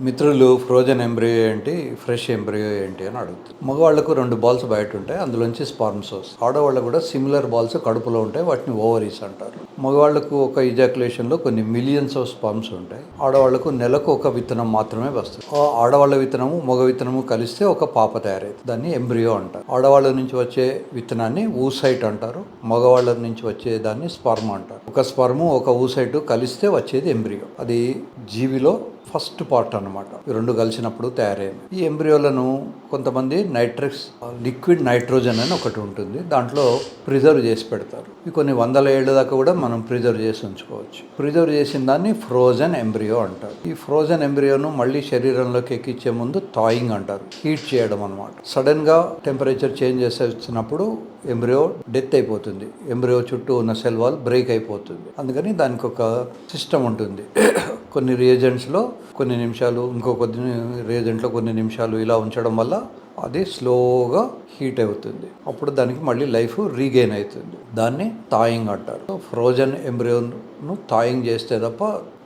మిత్రులు frozen embryo ఏంటి, fresh embryo ఏంటి అని అడుగుతారు. మగవాళ్లకు 2 బాల్స్ బయట ఉంటాయి, అందులోంచి స్పర్మ్స్ వస్తాయి. ఆడవాళ్ళకు కూడా సిమిలర్ బాల్స్ కడుపులో ఉంటాయి, వాటిని ఓవరీస్ అంటారు. మగవాళ్లకు ఒక ఇజాక్యులేషన్లో కొన్ని మిలియన్స్ ఆఫ్ స్పర్మ్స్ ఉంటాయి. ఆడవాళ్లకు నెలకు ఒక విత్తనం మాత్రమే వస్తుంది. ఆడవాళ్ళ విత్తనము మగ విత్తనము కలిస్తే ఒక పాప తయారైతుంది, దాన్ని ఎంబ్రియో అంటారు. ఆడవాళ్ళ నుంచి వచ్చే విత్తనాన్ని ఊసైట్ అంటారు, మగవాళ్ళ నుంచి వచ్చే దాన్ని స్పర్మ్ అంటారు. ఒక స్పర్ము ఒక ఊసైట్ కలిస్తే వచ్చేది ఎంబ్రియో. అది జీవిలో ఫస్ట్ పార్ట్ అన్నమాట. ఈ రెండు కలిసినప్పుడు తయారైంది. ఈ ఎంబ్రియోలను కొంతమంది లిక్విడ్ నైట్రోజన్ అని ఒకటి ఉంటుంది, దాంట్లో ప్రిజర్వ్ చేసి పెడతారు. ఈ కొన్ని వందల ఏళ్ళ దాకా కూడా మనం ప్రిజర్వ్ చేసి ఉంచుకోవచ్చు. ప్రిజర్వ్ చేసిన దాన్ని ఫ్రోజన్ ఎంబ్రియో అంటారు. ఈ ఫ్రోజన్ ఎంబ్రియోను మళ్ళీ శరీరంలోకి ఎక్కించే ముందు థాయింగ్ అంటారు, హీట్ చేయడం అనమాట. సడన్ గా టెంపరేచర్ చేంజ్ చేసి వచ్చినప్పుడు ఎంబ్రియో డెత్ అయిపోతుంది, ఎంబ్రియో చుట్టూ ఉన్న సెల్ వాల్ బ్రేక్ అయిపోతుంది. అందుకని దానికి ఒక సిస్టమ్ ఉంటుంది. కొన్ని రియేజెంట్స్లో కొన్ని నిమిషాలు, ఇంకో కొన్ని రియేజెంట్లో కొన్ని నిమిషాలు ఇలా ఉంచడం వల్ల అది స్లోగా హీట్ అవుతుంది. అప్పుడు దానికి మళ్ళీ లైఫ్ రీగెయిన్ అవుతుంది. దాన్ని థాయింగ్ అంటారు. ఫ్రోజన్ ఎంబ్రియోను థాయింగ్ చేస్తే తప్ప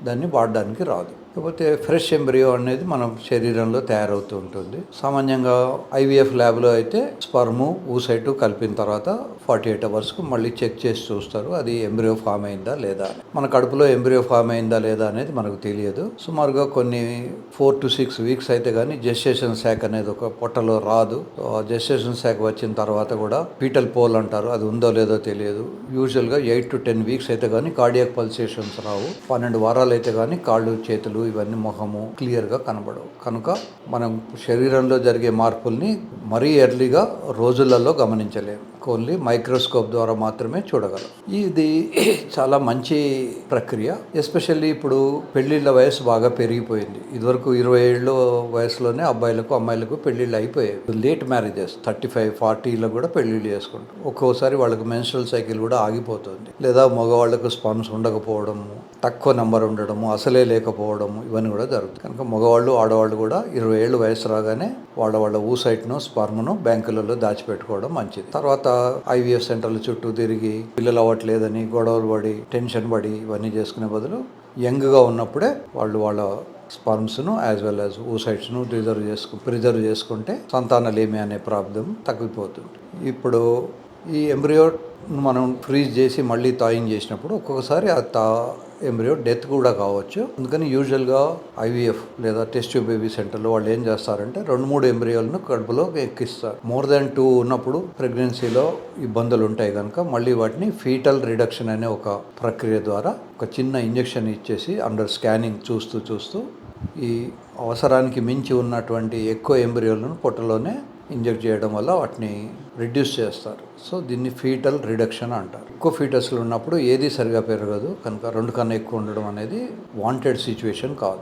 దాన్ని వాడడానికి రాదు. కాకపోతే ఫ్రెష్ ఎంబ్రియో అనేది మన శరీరంలో తయారవుతూ ఉంటుంది. సామాన్యంగా ఐవీఎఫ్ ల్యాబ్లో అయితే స్పర్ము ఊసైటు కలిపిన తర్వాత 48 అవర్స్కు మళ్ళీ చెక్ చేసి చూస్తారు, అది ఎంబ్రియో ఫామ్ అయిందా లేదా అని. మన కడుపులో ఎంబ్రియో ఫామ్ అయిందా లేదా అనేది మనకు తెలియదు. సుమారుగా కొన్ని 4 to 6 వీక్స్ అయితే కానీ జెస్టేషన్ శాక్ అనేది ఒక పొట్టలో రాదు. జెస్టేషన్ శాక్ వచ్చిన తర్వాత కూడా ఫీటల్ పోల్ అంటారు, అది ఉందో లేదో తెలియదు. యూజువల్గా 8 to 10 వీక్స్ అయితే కానీ కార్డియాక్ పల్సేషన్స్ రావు. 12 వారాలు అయితే కానీ కాళ్ళు చేతులు ఇవన్నీ ముఖము క్లియర్గా కనబడవు. కనుక మనం శరీరంలో జరిగే మార్పుల్ని మరీ ఎర్లీగా రోజులలో గమనించలేము, ఓన్లీ మైక్రోస్కోప్ ద్వారా మాత్రమే చూడగలం. ఇది చాలా మంచి ప్రక్రియ. ఎస్పెషల్లీ ఇప్పుడు పెళ్లిళ్ళ వయసు బాగా పెరిగిపోయింది. ఇదివరకు 20 ఏళ్ళ వయసులోనే అబ్బాయిలకు అమ్మాయిలకు పెళ్లిళ్ళు అయిపోయాయి. లేట్ మ్యారేజెస్ 35, 40లో కూడా పెళ్లిళ్ళు చేసుకుంటారు. ఒక్కోసారి వాళ్ళకి మెన్స్ట్రువల్ సైకిల్ కూడా ఆగిపోతుంది, లేదా మగవాళ్లకు స్పర్మ్స్ ఉండకపోవడము, తక్కువ నెంబర్ ఉండడము, అసలే లేకపోవడము, ఇవన్నీ కూడా జరుగుతుంది. కనుక మగవాళ్ళు ఆడవాళ్ళు కూడా 20 ఏళ్ళు వయసు రాగానే వాళ్ళ ఊసైట్ను స్పర్మ్ను బ్యాంకులలో దాచిపెట్టుకోవడం మంచిది. తర్వాత ఐవీఎఫ్ సెంటర్ల చుట్టూ తిరిగి పిల్లలు అవ్వట్లేదని గొడవలు పడి టెన్షన్ పడి ఇవన్నీ చేసుకునే బదులు యంగ్గా ఉన్నప్పుడే వాళ్ళ స్పర్మ్స్ను యాజ్ వెల్ యాజ్ ఊసైట్స్ను ప్రిజర్వ్ చేసుకుంటే సంతానలేమి అనే ప్రాబ్లం తగ్గిపోతుంది. ఇప్పుడు ఈ ఎంబ్రియో మనం ఫ్రీజ్ చేసి మళ్ళీ థాయింగ్ చేసినప్పుడు ఒక్కొక్కసారి ఆ ఎంబ్రియో డెత్ కూడా కావచ్చు. అందుకని యూజువల్గా ఐవీఎఫ్ లేదా టెస్ట్ ట్యూబ్ బేబీ సెంటర్లో వాళ్ళు ఏం చేస్తారంటే 2-3 ఎంబ్రియోలను కడుపులో ఎక్కిస్తారు. మోర్ దాన్ 2 ఉన్నప్పుడు ప్రెగ్నెన్సీలో ఇబ్బందులు ఉంటాయి కనుక మళ్ళీ వాటిని ఫీటల్ రిడక్షన్ అనే ఒక ప్రక్రియ ద్వారా ఒక చిన్న ఇంజెక్షన్ ఇచ్చేసి అండర్ స్కానింగ్ చూస్తూ ఈ అవసరానికి మించి ఉన్నటువంటి ఎక్కువ ఎంబ్రియోలను పొట్టలోనే ఇంజెక్ట్ చేయడం వల్ల వాటిని రిడ్యూస్ చేస్తారు. సో దీన్ని ఫీటల్ రిడక్షన్ అంటారు. ఎక్కువ ఫీటస్లు ఉన్నప్పుడు ఏది సరిగా పెరగదు కనుక 2 కన్నా ఎక్కువ ఉండడం అనేది వాంటెడ్ సిచ్యువేషన్ కాదు.